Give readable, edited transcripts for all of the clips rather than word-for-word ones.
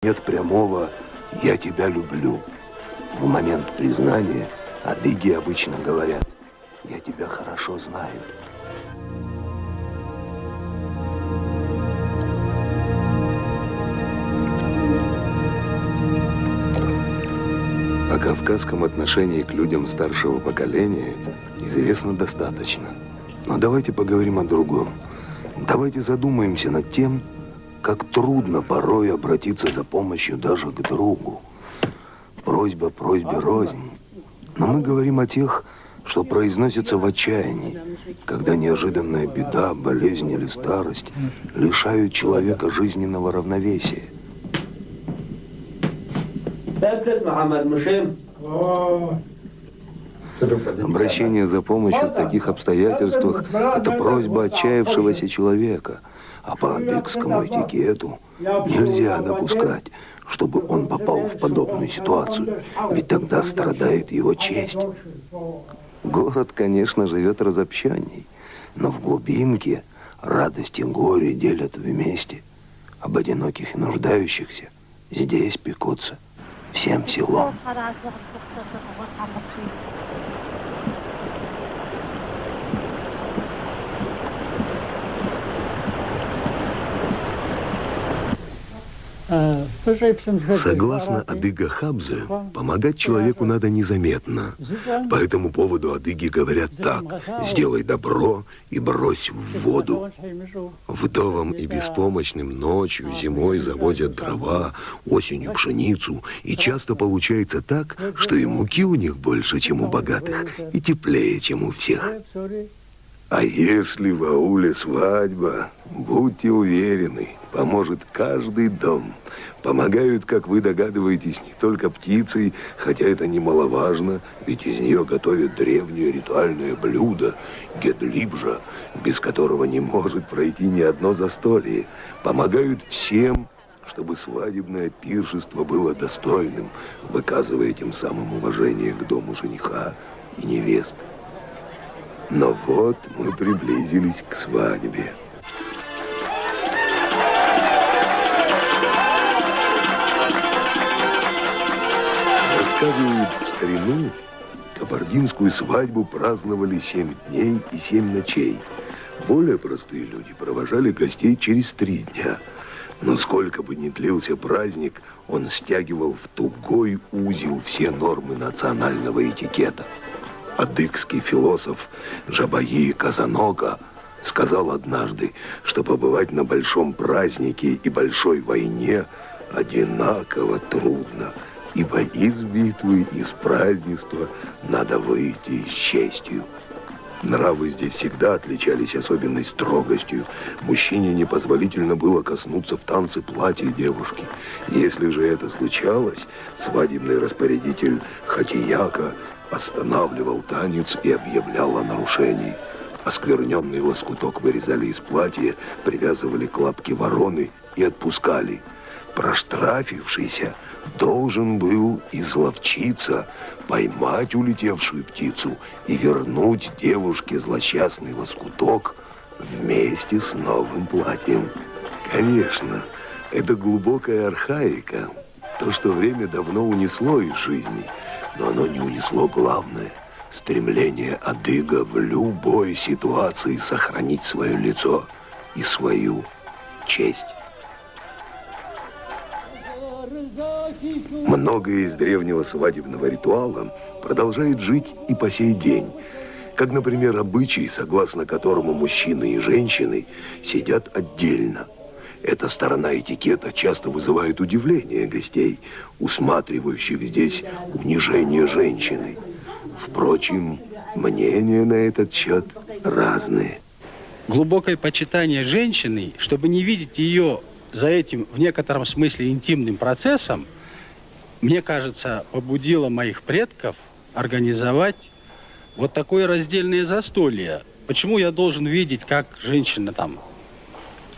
Нет прямого «я тебя люблю». В момент признания адыги обычно говорят «я тебя хорошо знаю». О кавказском отношении к людям старшего поколения известно достаточно. Но давайте поговорим о другом. Давайте задумаемся над тем, как трудно порой обратиться за помощью даже к другу. Просьба просьбе рознь. Но мы говорим о тех, что произносится в отчаянии, когда неожиданная беда, болезнь или старость лишают человека жизненного равновесия. Обращение за помощью в таких обстоятельствах – это просьба отчаявшегося человека. А по адыгскому этикету нельзя допускать, чтобы он попал в подобную ситуацию, ведь тогда страдает его честь. Город, конечно, живет разобщенней, но в глубинке радость и горе делят вместе. Об одиноких и нуждающихся здесь пекутся всем селом. Согласно Адыга Хабзе, помогать человеку надо незаметно. По этому поводу адыги говорят так: сделай добро и брось в воду. Вдовам и беспомощным ночью, зимой завозят дрова, осенью пшеницу, и часто получается так, что и муки у них больше, чем у богатых, и теплее, чем у всех. А если в ауле свадьба, будьте уверены, поможет каждый дом. Помогают, как вы догадываетесь, не только птицей, хотя это немаловажно, ведь из нее готовят древнее ритуальное блюдо – гедлибжа, без которого не может пройти ни одно застолье. Помогают всем, чтобы свадебное пиршество было достойным, выказывая тем самым уважение к дому жениха и невесты. Но вот мы приблизились к свадьбе. Рассказывают, в старину кабардинскую свадьбу праздновали 7 дней и 7 ночей. Более простые люди провожали гостей через 3 дня. Но сколько бы ни длился праздник, он стягивал в тугой узел все нормы национального этикета. Адыгский философ Жабаи Казанока сказал однажды, что побывать на большом празднике и большой войне одинаково трудно, ибо из битвы, из празднества надо выйти с честью. Нравы здесь всегда отличались особенной строгостью. Мужчине непозволительно было коснуться в танце платья девушки. Если же это случалось, свадебный распорядитель Хатияка останавливал танец и объявлял о нарушении. Оскверненный лоскуток вырезали из платья, привязывали к лапке вороны и отпускали. Проштрафившийся должен был изловчиться, поймать улетевшую птицу и вернуть девушке злосчастный лоскуток вместе с новым платьем. Конечно, это глубокая архаика, то, что время давно унесло из жизни. Но оно не унесло главное – стремление адыга в любой ситуации сохранить свое лицо и свою честь. Многое из древнего свадебного ритуала продолжает жить и по сей день. Как, например, обычай, согласно которому мужчины и женщины сидят отдельно. Эта сторона этикета часто вызывает удивление гостей, усматривающих здесь унижение женщины. Впрочем, мнения на этот счет разные. Глубокое почитание женщины, чтобы не видеть ее за этим, в некотором смысле, интимным процессом, мне кажется, побудило моих предков организовать вот такое раздельное застолье. Почему я должен видеть, как женщина там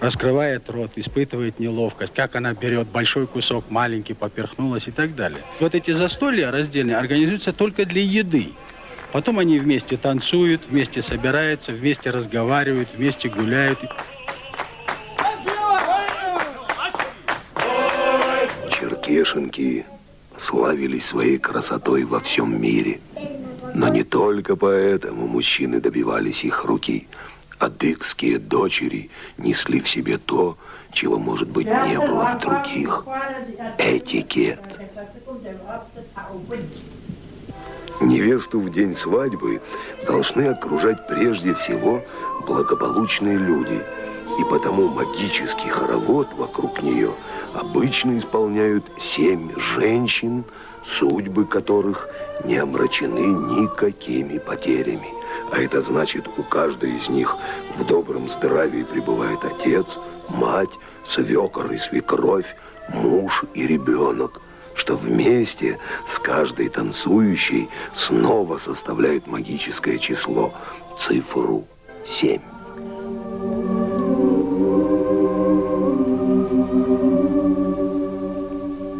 раскрывает рот, испытывает неловкость, как она берет большой кусок, маленький, поперхнулась и так далее. Вот эти застолья раздельные организуются только для еды. Потом они вместе танцуют, вместе собираются, вместе разговаривают, вместе гуляют. черкешенки славились своей красотой во всем мире. Но не только поэтому мужчины добивались их руки. Адыгские дочери несли в себе то, чего, может быть, не было в других. Этикет. Невесту в день свадьбы должны окружать прежде всего благополучные люди. И потому магический хоровод вокруг нее обычно исполняют 7 женщин, судьбы которых не омрачены никакими потерями. А это значит, у каждой из них в добром здравии пребывает отец, мать, свекор и свекровь, муж и ребенок, что вместе с каждой танцующей снова составляет магическое число, цифру 7.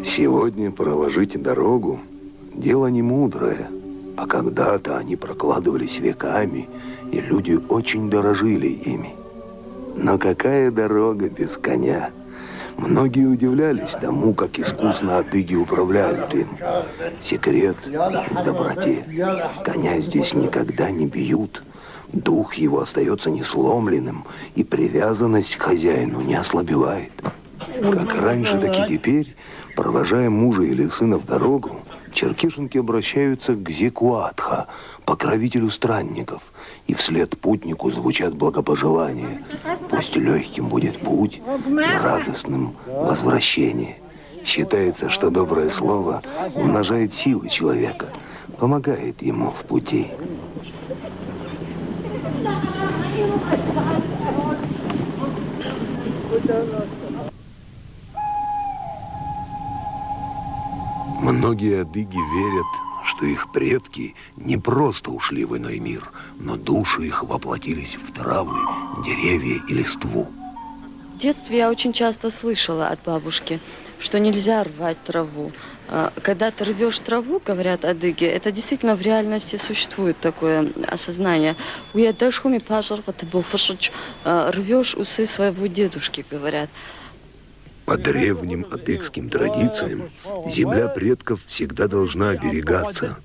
Сегодня проложить дорогу – дело не мудрое, а когда-то они прокладывались веками, и люди очень дорожили ими. Но какая дорога без коня? Многие удивлялись тому, как искусно адыги управляют им. Секрет в доброте. Коня здесь никогда не бьют. Дух его остается несломленным, и привязанность к хозяину не ослабевает. Как раньше, так и теперь, провожая мужа или сына в дорогу, черкешенки обращаются к Зекуатха, покровителю странников, и вслед путнику звучат благопожелания. Пусть легким будет путь и радостным возвращение. Считается, что доброе слово умножает силы человека, помогает ему в пути. Многие адыги верят, что их предки не просто ушли в иной мир, но души их воплотились в травы, деревья и листву. В детстве я очень часто слышала от бабушки, что нельзя рвать траву. Когда ты рвешь траву, говорят адыги, это действительно в реальности существует такое осознание. Рвешь усы своего дедушки, говорят. По древним адыгским традициям земля предков всегда должна оберегаться.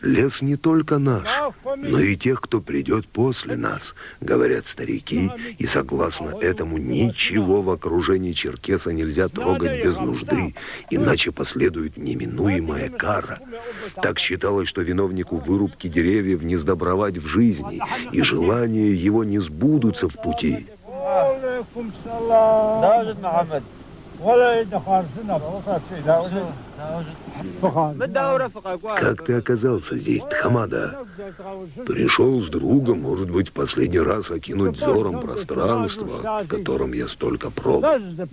Лес не только наш, но и тех, кто придет после нас, говорят старики, и согласно этому ничего в окружении черкеса нельзя трогать без нужды, иначе последует неминуемая кара. Так считалось, что виновнику вырубки деревьев не сдобровать в жизни, и желания его не сбудутся в пути. Как ты оказался здесь, Тхамада? Пришел с другом, может быть, в последний раз окинуть взором пространство, в котором я столько пробыл.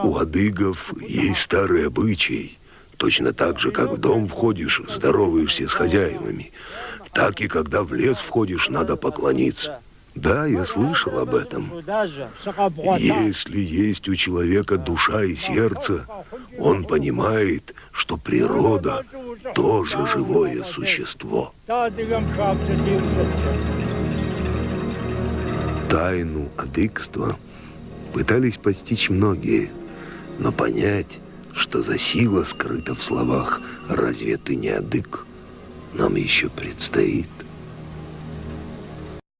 У адыгов есть старый обычай. Точно так же, как в дом входишь, здороваешься с хозяевами, так и когда в лес входишь, надо поклониться. Да, я слышал об этом. Если есть у человека душа и сердце, он понимает, что природа тоже живое существо. Тайну адыгства пытались постичь многие, но понять, что за сила скрыта в словах «разве ты не адыг?», нам еще предстоит.